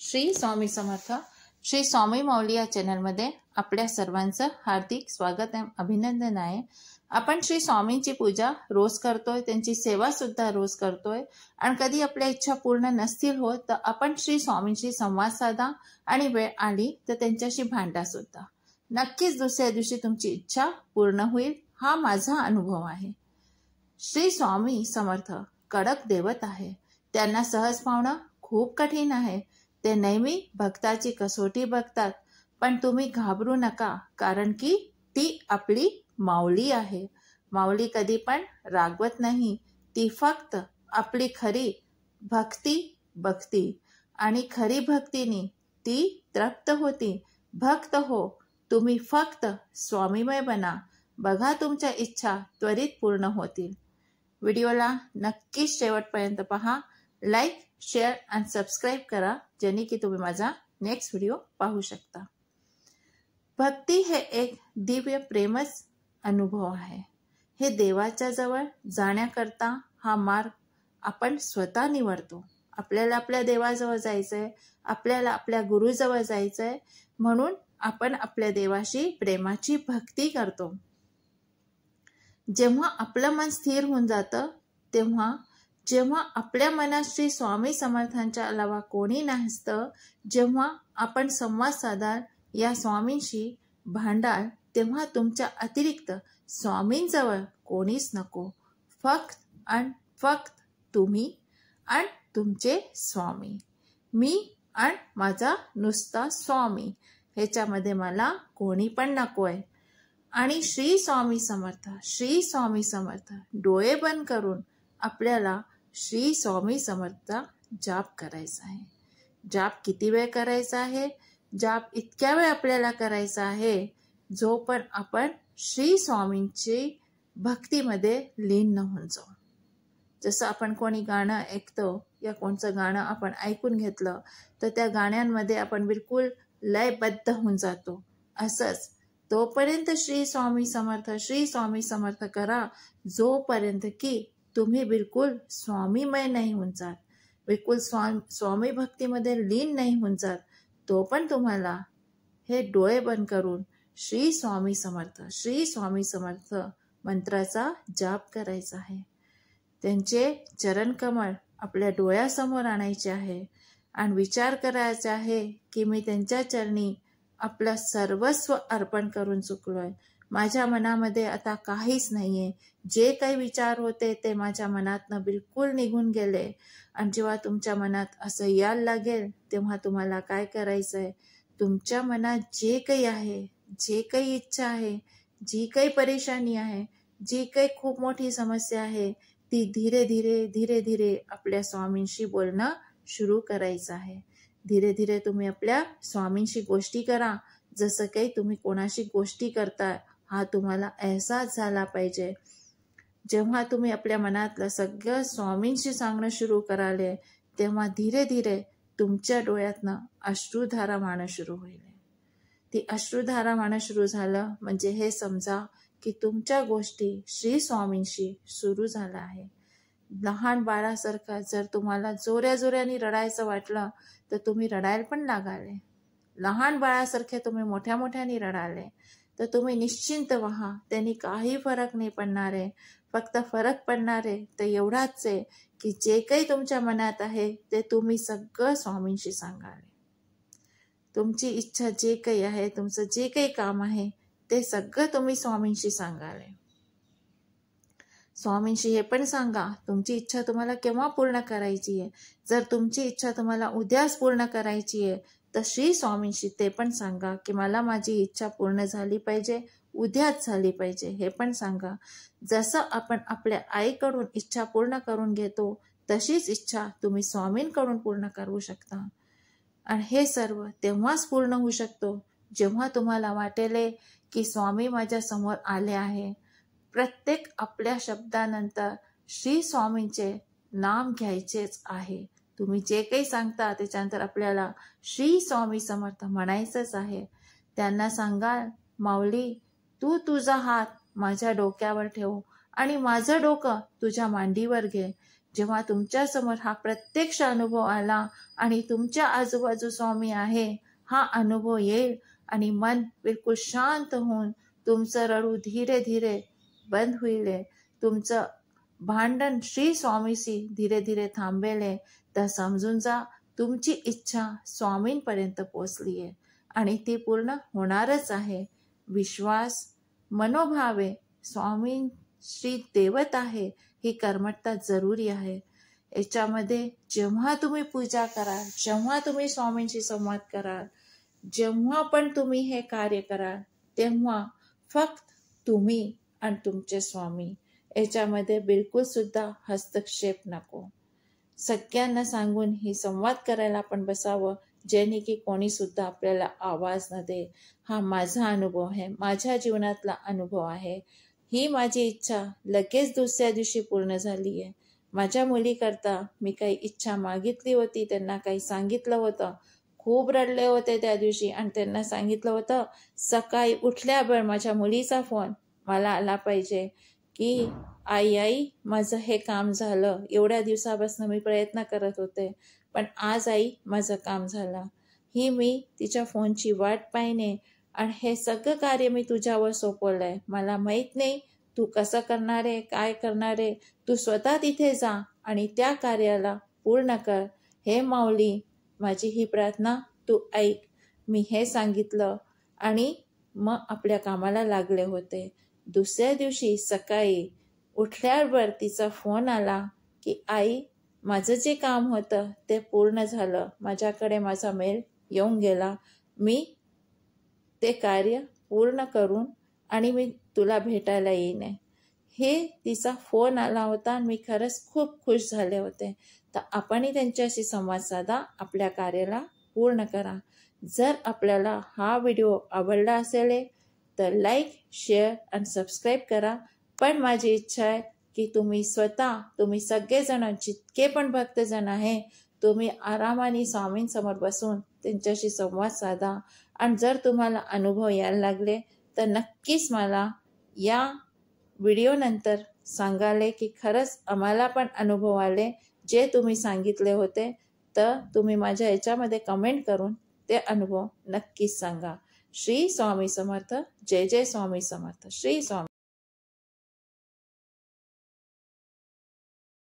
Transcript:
श्री स्वामी समर्थ. श्री स्वामी माऊली या चॅनलमध्ये आपल्या सर्वांचं हार्दिक स्वागत आहे, अभिनंदन आहे. आपण श्री स्वामींची पूजा रोज करतोय, त्यांची सेवा सुद्धा रोज करतोय. आणि कधी आपल्या इच्छा पूर्ण नसतील होत तर आपण श्री स्वामींशी संवाद साधा आणि वेळ आली तर त्यांच्याशी भांडा सुद्धा. नक्कीच दुसऱ्या दिवशी तुमची इच्छा पूर्ण होईल, हा माझा अनुभव आहे. श्री स्वामी समर्थ कडक देवत आहे. त्यांना सहज पावणं खूप कठीण आहे. ते नेहमी भक्ताची कसोटी बघतात. पण तुम्ही घाबरू नका, कारण की ती आपली माऊली आहे. माऊली कधी पण रागवत नाही. ती फक्त आपली खरी भक्ती बघती आणि खरी भक्तीने ती तृप्त होती. भक्त हो, तुम्ही फक्त स्वामीमय बना, बघा तुमच्या इच्छा त्वरित पूर्ण होतील. व्हिडिओला नक्कीच शेवटपर्यंत पहा. लाईक, शेअर आणि सबस्क्राईब करा, जेणे की तुम्ही माझा नेक्स्ट व्हिडिओ पाहू शकता. भक्ती हे एक दिव्य प्रेमच अनुभव आहे. हे देवाच्या जवळ जाण्याकरता हा मार्ग आपण स्वतः निवडतो. आपल्याला आपल्या देवाजवळ जायचंय, आपल्याला आपल्या गुरुजवळ जायचंय, म्हणून आपण आपल्या देवाशी प्रेमाची भक्ती करतो. जेव्हा आपलं मन स्थिर होऊन जातं, जेव्हा आपल्या मनात श्री स्वामी समर्थांच्या अलावा कोणी नसतं, जेव्हा आपण संवाद साधाल, या स्वामींशी भांडाल, तेव्हा तुमच्या अतिरिक्त स्वामींजवळ कोणीच नको. फक्त तुम्ही आणि तुमचे स्वामी. मी आणि माझा नुसता स्वामी, ह्याच्यामध्ये मला कोणी पण नकोय. आणि श्री स्वामी समर्थ डोळे बंद करून आपल्याला श्री स्वामी समर्थ जाप करायचा आहे. जाप किती वेळ करायचा आहे? जाप इतक्या वेळ आपल्याला करायचा आहे जो पण आपण श्री स्वामींची भक्तीमध्ये लीन न होऊन जाऊ. जसं आपण कोणी गाणं ऐकतो या कोणचं गाणं आपण ऐकून घेतलं तर त्या गाण्यांमध्ये आपण बिलकुल लयबद्ध होऊन जातो. असंच तोपर्यंत श्री स्वामी समर्थ करा, जोपर्यंत की तुम्ही बिलकुल स्वामीमय नाही होऊन जात, बिलकुल स्वामी भक्तीमध्ये लीन नाही होऊन जात, तो पण तुम्हाला हे डोळे बंद करून श्री स्वामी समर्थ मंत्राचा जाप करायचा आहे. त्यांचे चरण कमळ आपल्या डोळ्यासमोर आणायचे आहे आणि विचार करायचा आहे की मी त्यांच्या चरणी आपलं सर्वस्व अर्पण करून चुकलोय. माझ्या मनामध्ये आता काहीच नाहीये. जे काही विचार होते ते माझ्या मनातनं बिलकुल निघून गेले. आणि जेव्हा तुमच्या मनात असं यायला लागेल तेव्हा तुम्हाला काय करायचंय, तुमच्या मनात जे काही आहे, जे काही इच्छा आहे, जी काही परेशानी आहे, जी काही खूप मोठी समस्या आहे, ती धीरे धीरे आपल्या स्वामींशी बोलणं सुरू करायचं आहे. धीरे धीरे तुम्ही आपल्या स्वामींशी गोष्टी करा. जसं काही तुम्ही कोणाशी गोष्टी करताय हा तुम्हाला अहसास झाला पाहिजे. जेव्हा तुम्ही आपल्या मनातलं सगळं स्वामींशी सांगणं सुरू कराले, तेव्हा धीरे धीरे तुमच्या डोळ्यातनं अश्रुधारा वाहणं सुरू होईल. ती अश्रुधारा वाहणं सुरू झालं म्हणजे हे समजा की तुमच्या गोष्टी श्री स्वामींशी सुरू झाला आहे. लहान बाळासारखा जर तुम्हाला जोऱ्याने रडायचं वाटलं तर तुम्ही रडायला पण लागाले. लहान बाळासारखे तुम्ही मोठ्याने रडाले तर तुम्ही निश्चिंत व्हा, त्यांनी काही फरक नाही पडणार आहे. फक्त फरक पडणार आहे तर एवढाच आहे की जे काही तुमच्या मनात आहे ते तुम्ही सगळं स्वामींशी सांगाले. तुमची इच्छा जे काही आहे, तुमचं जे काही काम आहे ते सगळं तुम्ही स्वामींशी सांगाले. स्वामींशी हे पण सांगा तुमची इच्छा तुम्हाला केव्हा पूर्ण करायची आहे. जर तुमची इच्छा तुम्हाला उद्याच पूर्ण करायची आहे तर श्री स्वामींशी ते पण सांगा की मला माझी इच्छा पूर्ण झाली पाहिजे, उद्याच झाली पाहिजे, हे पण सांगा. जसं आपण आपल्या आईकडून इच्छा पूर्ण करून घेतो तशीच इच्छा तुम्ही स्वामींकडून पूर्ण करू शकता. आणि हे सर्व तेव्हाच पूर्ण होऊ शकतो जेव्हा तुम्हाला वाटेल की स्वामी माझ्या समोर आले आहे. प्रत्येक आपल्या शब्दानंतर श्री स्वामींचे नाम घ्यायचेच आहे. तुम्ही जे काही सांगता त्याच्यानंतर आपल्याला श्री स्वामी समर्थ म्हणायचंच आहे. त्यांना सांगाल, माऊली तू तुझा हात माझ्या डोक्यावर ठेव आणि माझं डोकं तुझ्या मांडीवर घे. जेव्हा तुमच्यासमोर हा प्रत्यक्ष अनुभव आला आणि तुमच्या आजूबाजू स्वामी आहे हा अनुभव येईल आणि मन बिलकुल शांत होऊन तुमचं रडू धीरे धीरे बंद होईल, तुमचं भांडण श्री स्वामीशी धीरे धीरे थांबेल, तर समजून जा तुमची इच्छा स्वामींपर्यंत पोचली आहे आणि ती पूर्ण होणारच आहे. विश्वास, मनोभावे स्वामी श्री देवत आहे, ही कर्मठता जरुरी आहे. याच्यामध्ये जेव्हा तुम्ही पूजा कराल, जेव्हा तुम्ही स्वामींशी संवाद कराल, जेव्हा पण तुम्ही हे कार्य कराल, तेव्हा फक्त तुम्ही आणि तुमचे स्वामी, याच्यामध्ये बिलकुल सुद्धा हस्तक्षेप नको. सगळ्यांना सांगून ही संवाद करायला आपण बसावं, जेणे की कोणी सुद्धा आपल्याला आवाज न दे. हा माझा अनुभव आहे, माझ्या जीवनातला अनुभव आहे. ही माझी इच्छा लगेच दुसऱ्या दिवशी पूर्ण झाली आहे. माझ्या मुलीकरता मी काही इच्छा मागितली होती, त्यांना काही सांगितलं होतं, खूप रडले होते त्या दिवशी आणि त्यांना सांगितलं होतं सकाळी उठल्यावर माझ्या मुलीचा फोन मला आला पाहिजे की आई माझं हे काम झालं, एवढ्या दिवसापासून मी प्रयत्न करत होते पण आज आई माझं काम झालं. ही मी तिच्या फोनची वाट पाहिने आणि हे सगळं कार्य मी तुझ्यावर सोपवलंय. मला माहीत नाही तू कसं करणार आहे, काय करणार आहे, तू स्वतः तिथे जा आणि त्या कार्याला पूर्ण कर. हे माऊली, माझी ही प्रार्थना तू ऐक. मी हे सांगितलं आणि मग आपल्या कामाला लागले होते. दुसऱ्या दिवशी सकाळी उठल्यावर तिचा फोन आला की आई माझं जे काम होतं ते पूर्ण झालं, माझ्याकडे माझा मेल येऊन गेला, मी ते कार्य पूर्ण करून आणि मी तुला भेटायला येईन. हे तिचा फोन आला होता आणि मी खरंच खूप खुश झाले होते. तर आपणही त्यांच्याशी संवाद साधा, आपल्या कार्याला पूर्ण करा. जर आपल्याला हा व्हिडिओ आवडला असेल तर लाईक, शेअर आणि सबस्क्राईब करा. पण माझी इच्छा आहे की तुम्ही सगळेजण, जितके पण भक्तजण आहे, तुम्ही आरामाने स्वामींसमोर बसून त्यांच्याशी संवाद साधा. आणि जर तुम्हाला अनुभव यायला लागले तर नक्कीच मला या व्हिडिओनंतर सांगाले की खरंच आम्हाला पण अनुभव आले जे तुम्ही सांगितले होते. तर तुम्ही माझ्या याच्यामध्ये कमेंट करून ते अनुभव नक्कीच सांगा. श्री स्वामी समर्थ. जय जय स्वामी समर्थ. श्री स्वामी.